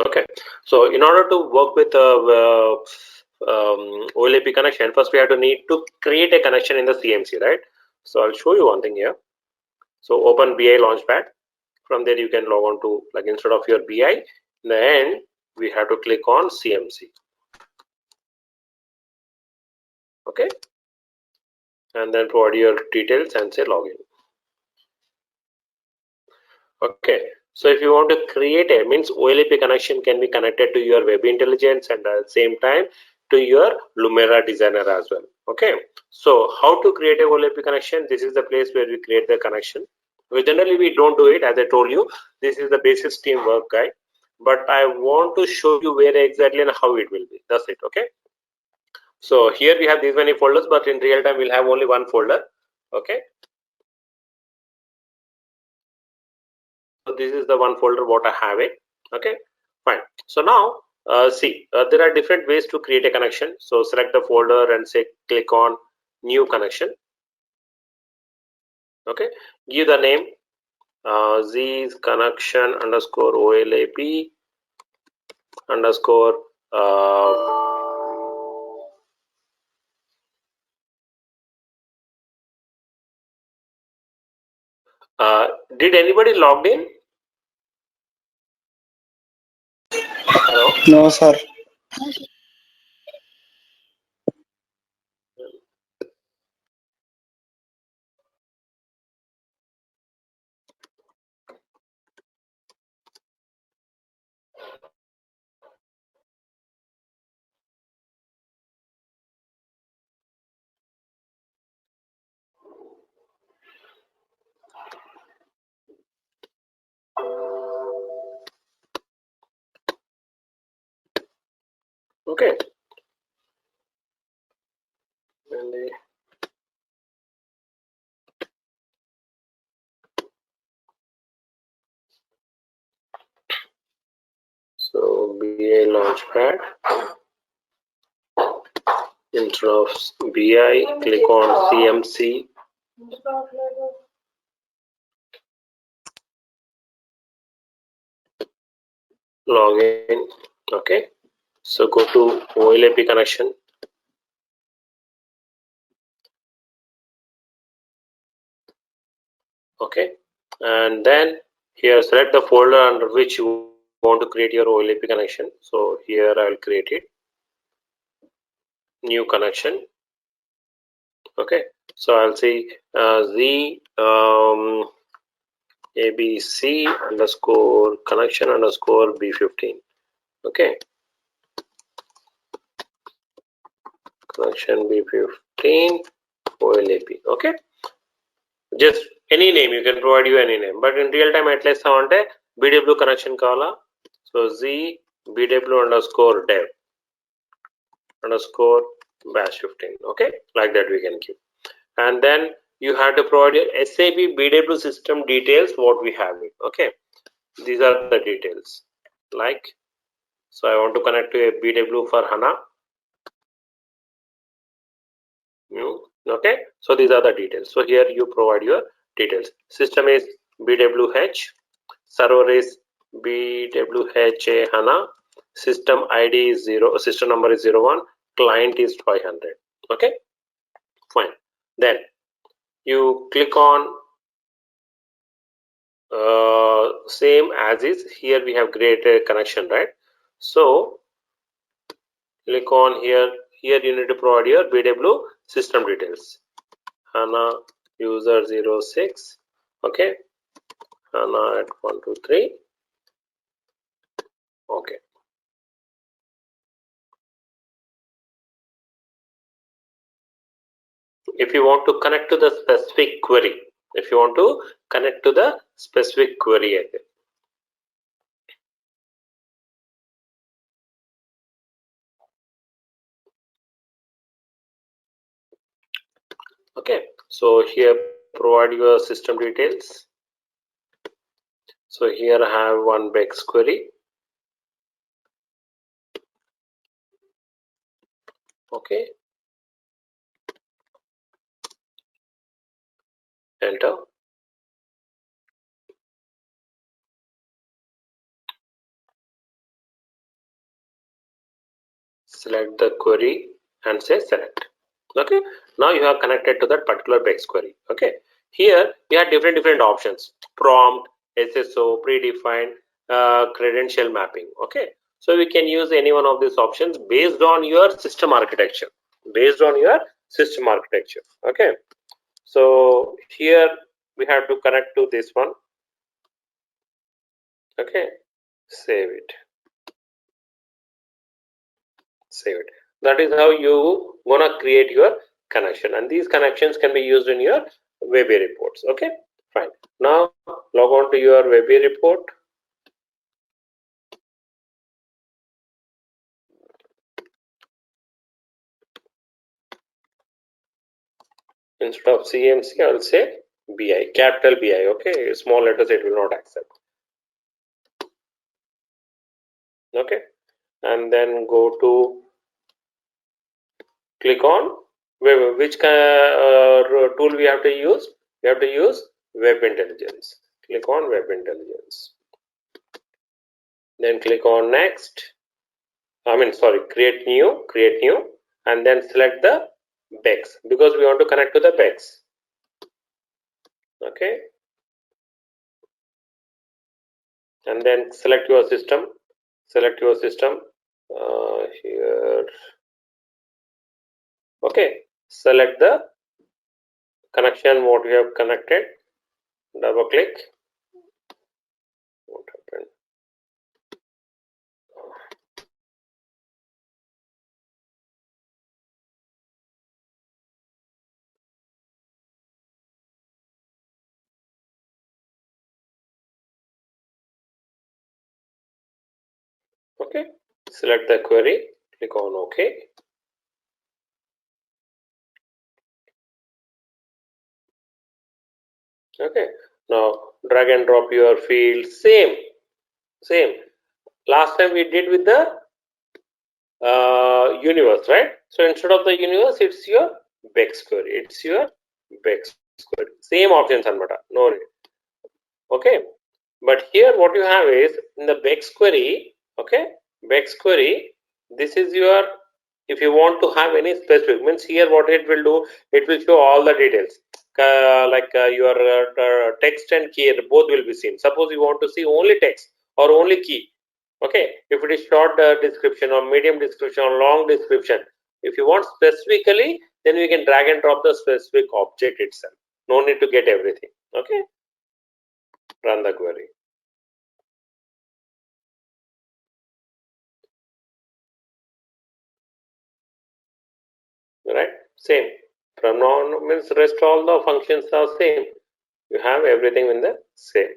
Okay, so in order to work with OLAP connection, first we have to need to create a connection in the CMC, right? So I'll show you one thing here. So open BI Launchpad. From there you can log on to, like, instead of your BI, in the end we have to click on CMC. Okay, and then provide your details and say login. Okay, so if you want to create a, means OLAP connection can be connected to your web intelligence and at the same time to your Lumira designer as well. Okay, so how to create a OLAP connection? This is the place where we create the connection. Well, generally we don't do it, as I told you. This is the basic teamwork guide, but I want to show you where exactly and how it will be. That's it. Okay, so here we have these many folders, but in real time we'll have only one folder. Okay, so this is the one folder what I have it. Okay, fine. So now see, there are different ways to create a connection. So select the folder and say click on new connection. Okay, give the name z connection underscore OLAP underscore did anybody logged in? Hello? No, sir. Okay. So BI Launchpad. Instead of BI, click on CMC. Login. Okay. So go to OLAP connection. Okay, and then here select the folder under which you want to create your OLAP connection. So here I will create it, new connection. Okay, so I'll say z abc underscore connection underscore b15. Okay, connection b15 OLAP. Okay, just any name, you can provide you any name, but in real time at least I want a BW connection kala. So z bw underscore dev underscore bash 15. Okay, like that we can keep. And then you have to provide your SAP BW system details, what we have it. Okay, these are the details. Like, so I want to connect to a BW for HANA. Okay, so these are the details. So here you provide your details. System is BWH, server is BWH HANA, system ID is 0, system number is 01, client is 500. Okay, fine. Then you click on same as is. Here we have created a connection, right? So click on here. Here you need to provide your BW system details. HANA user 06. Okay, HANA at 123. Okay. If you want to connect to the specific query, if you want to connect to the specific query, okay, so here provide your system details. So here I have one BEX query. Okay, enter. select the query and say select. Okay, now you are connected to that particular BEX query. Okay, here you have different options: prompt, SSO, predefined, credential mapping. Okay, so we can use any one of these options based on your system architecture. Okay, so here we have to connect to this one. Okay, save it. That is how you gonna create your connection, and these connections can be used in your Webby reports. Okay, fine. Now log on to your Webby report. Instead of CMC, I will say BI, capital BI. Okay, small letters it will not accept. Okay, and then go to click on which tool we have to use. We have to use Web Intelligence. Click on Web Intelligence. Then click on next. Create new, and then select the BEX because we want to connect to the BEX. Okay, and then select your system. Here. Okay, select the connection what we have connected. Double click. What happened? Okay, select the query, click on OK. Okay, now drag and drop your field. Same. Last time we did with the universe, right? So instead of the universe, it's your BEX query. Same options, anamata. No need. Okay, but here what you have is in the BEX query. Okay, BEX query. This is your. If you want to have any specific, means here what it will do, it will show all the details. Your text and key both will be seen. Suppose you want to see only text or only key. Okay, if it is short description or medium description or long description, if you want specifically, then we can drag and drop the specific object itself. No need to get everything. Okay, run the query. Right, same. From now on, means rest all the functions are same. You have everything in the same.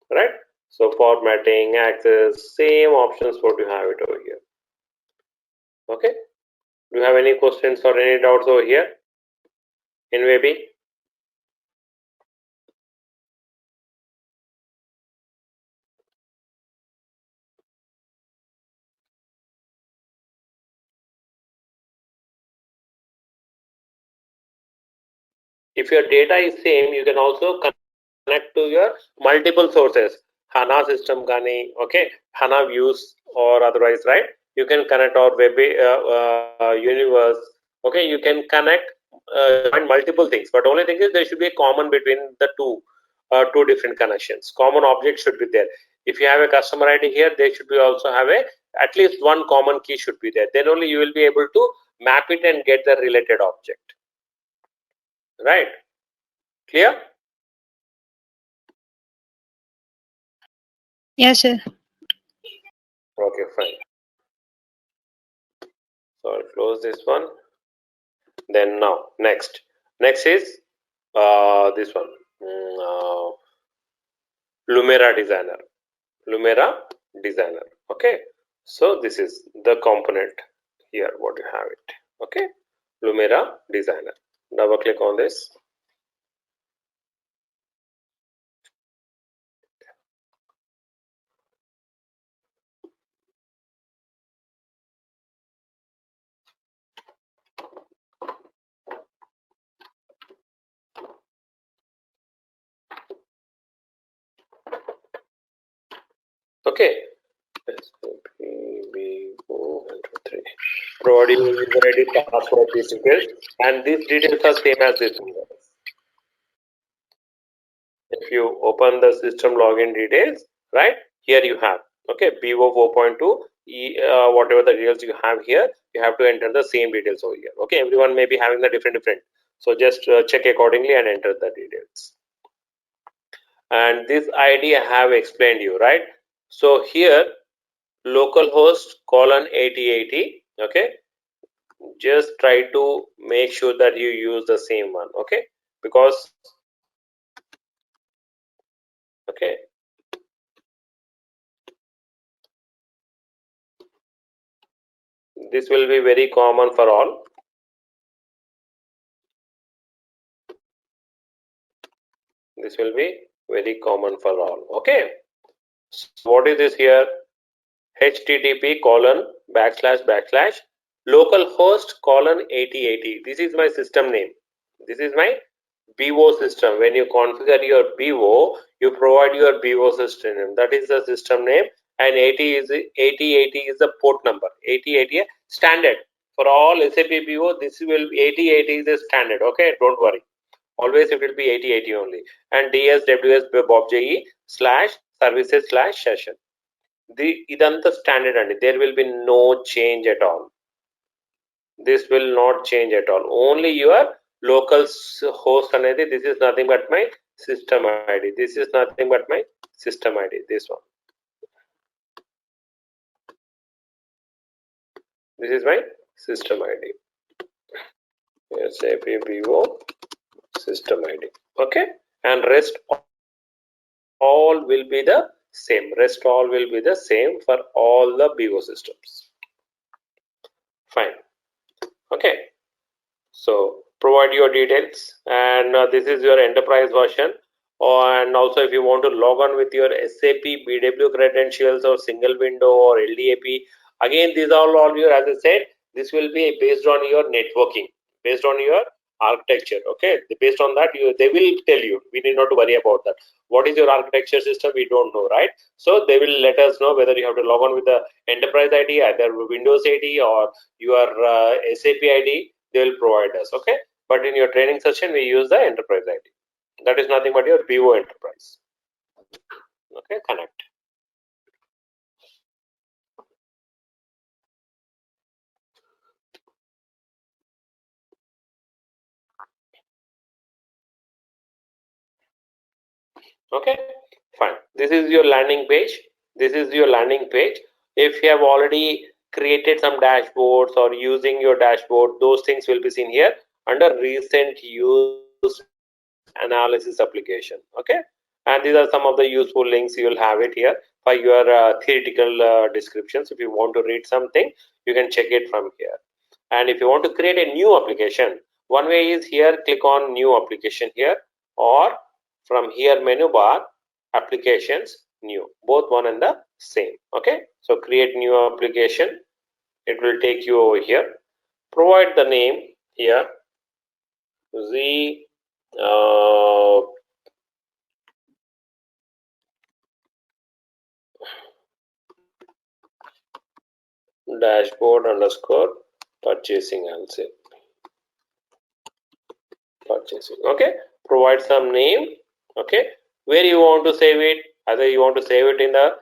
Right, so formatting, access, same options what you have it over here. Okay, do you have any questions or any doubts over here in Webby? If your data is same, you can also connect to your multiple sources. HANA system gani, okay, HANA views or otherwise, right? You can connect our Webby universe. Okay, you can connect multiple things, but only thing is there should be a common between the two different connections. Common object should be there. If you have a customer ID here, there should be also have a at least one common key should be there. Then only you will be able to map it and get the related object. Right? Clear? Yes, sir. Okay, fine. So I'll close this one. Then now next is this one, Lumira Designer. Okay, so this is the component here what you have it. Okay, Lumira Designer. Double click on this. Okay, SAP BW 3. provide your user ID, password, these details, and these details are same as this one. If you open the system login details, right, here you have, okay, BO 4.2, whatever the details you have here, you have to enter the same details over here. Okay, everyone may be having the different, so just check accordingly and enter the details. And this ID I have explained you, right? So here localhost colon 8080, okay, just try to make sure that you use the same one, okay, because okay, this will be very common for all. This will be very common for all. Okay, so what is this here? HTTP colon / localhost colon 8080. This is my system name. This is my BO system. When you configure your BO, you provide your BO system name. That is the system name, and 8080 is the port number. 8080 standard for all SAP BO. This will 8080 is the standard. Okay, don't worry. Always it will be 8080 only. And DSWS BobJE /services/session. Idantha standard and there will be no change at all. This will not change at all. Only your local host anedi. This is nothing but my system ID. This is nothing but my system ID. This one. This is my system ID. SAP BO system ID. Okay, and rest all will be the same. Rest all will be the same for all the BO systems. Fine. Okay, so provide your details, and this is your enterprise version. And also if you want to log on with your SAP BW credentials or single window or LDAP, again these are all your, as I said, this will be based on your networking, based on your architecture. Okay, based on that they will tell you. We need not to worry about that. What is your architecture system? We don't know, right? So they will let us know whether you have to log on with the enterprise ID, either Windows ID or your SAP ID. They will provide us. Okay, but in your training session we use the enterprise ID. That is nothing but your BO enterprise. Okay, connect. Okay, fine. This is your landing page. This is your landing page. If you have already created some dashboards or using your dashboard, those things will be seen here under recent use analysis application. Okay, and these are some of the useful links. You will have it here for your theoretical descriptions. If you want to read something, you can check it from here. And if you want to create a new application, one way is here, click on new application here, or from here menu bar, applications, new, both one and the same. Okay, so create new application. It will take you over here. Provide the name here, Z dashboard underscore purchasing, I'll say purchasing. Okay, provide some name. Okay, where you want to save it, either you want to save it in the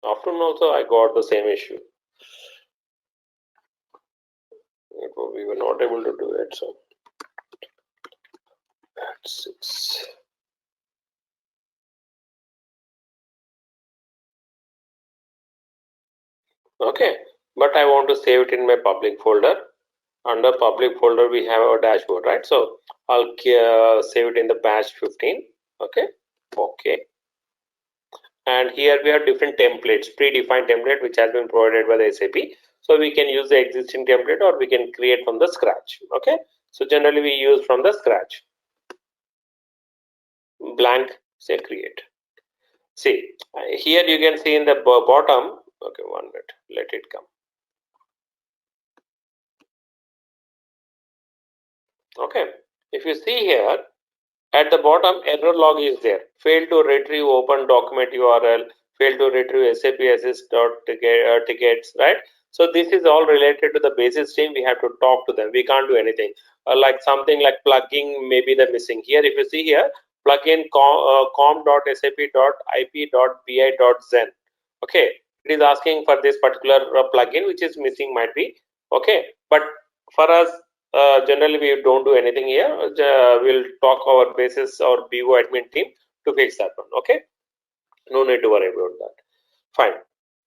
afternoon also I got the same issue. We were not able to do it, so that's 6. Okay, but I want to save it in my public folder. Under public folder we have our dashboard, right? So I'll save it in the batch 15. Okay, and here we have different templates, predefined template which has been provided by the SAP. So we can use the existing template or we can create from the scratch. Okay, so generally we use from the scratch. blank, say create. See, here you can see in the bottom. Okay, 1 minute, let it come. Okay, if you see here at the bottom, error log is there. Failed to retrieve open document URL, failed to retrieve SAP tickets, right? So this is all related to the basis team. We have to talk to them. We can't do anything. Like something like plugging, maybe the missing. Here, if you see here, plugin com.sap.ip.bi.zen. Okay, it is asking for this particular plugin which is missing, might be. Okay, but for us, generally we don't do anything here. We'll talk our basis or BO admin team to fix that one. Okay, no need to worry about that. Fine.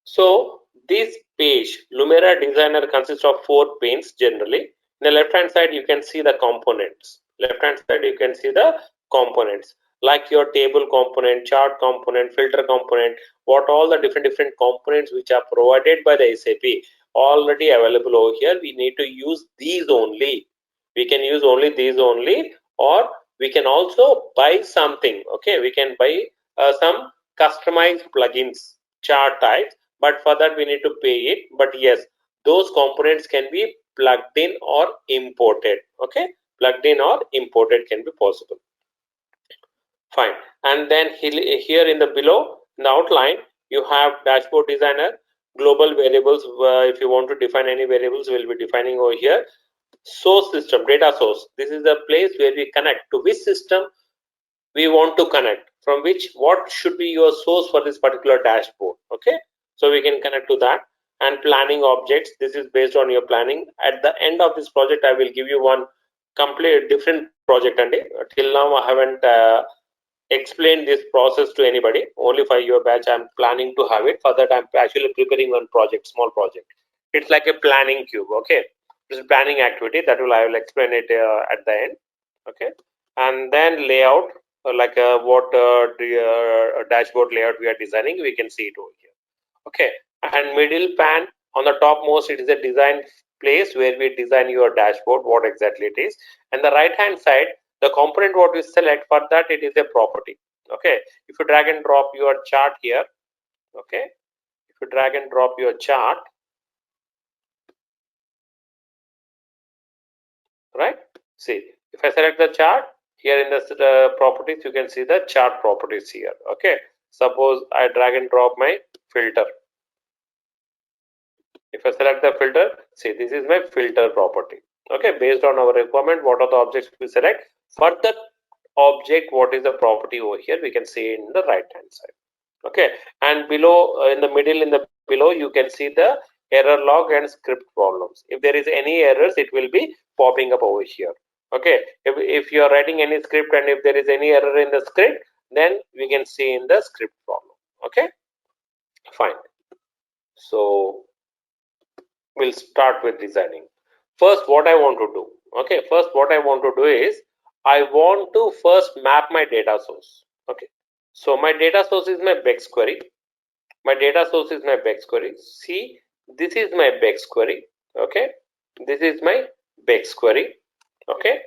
So this page, Lumira Designer, consists of 4 panes generally. In the left hand side you can see the components. Left hand side you can see the components, like your table component, chart component, filter component, what all the different components which are provided by the SAP already available over here. We need to use these only. We can use only these only, or we can also buy something. Okay, we can buy some customized plugins, chart types, but for that we need to pay it. But yes, those components can be plugged in or imported. Okay, plugged in or imported can be possible. Fine. And then here in the below, in the outline, you have dashboard designer, global variables. If you want to define any variables, we'll be defining over here. Source system, data source. This is the place where we connect to which system we want to connect, from which, what should be your source for this particular dashboard. Okay, so we can connect to that. And planning objects, this is based on your planning. At the end of this project, I will give you one complete different project, and till now I haven't explained this process to anybody. Only for your batch I'm planning to have it. For that I'm actually preparing one project, small project. It's like a planning cube. Okay, this is planning activity that I will explain it at the end. Okay, and then layout, like what dashboard layout we are designing, we can see it over here. Okay, and middle pan, on the topmost, it is a design place where we design your dashboard, what exactly it is. And the right hand side, the component what we select, for that it is a property. Okay, if you drag and drop your chart here, okay, if you drag and drop your chart, right, see, if I select the chart here in the properties, you can see the chart properties here. Okay, suppose I drag and drop my filter. If I select the filter, see, this is my filter property. Okay, based on our requirement, what are the objects we select? For the object, what is the property over here? We can see in the right hand side. Okay, and below, in the middle, in the below, you can see the error log and script problems. If there is any errors, it will be popping up over here. Okay, if you are writing any script and if there is any error in the script, then we can see in the script problem. Okay, fine. So we'll start with designing. First, what I want to do. Okay, first what I want to do is I want to first map my data source. Okay, so my data source is my BEX query. My data source is my BEX query. See, this is my BEX query. Okay, this is my BEX query. Okay,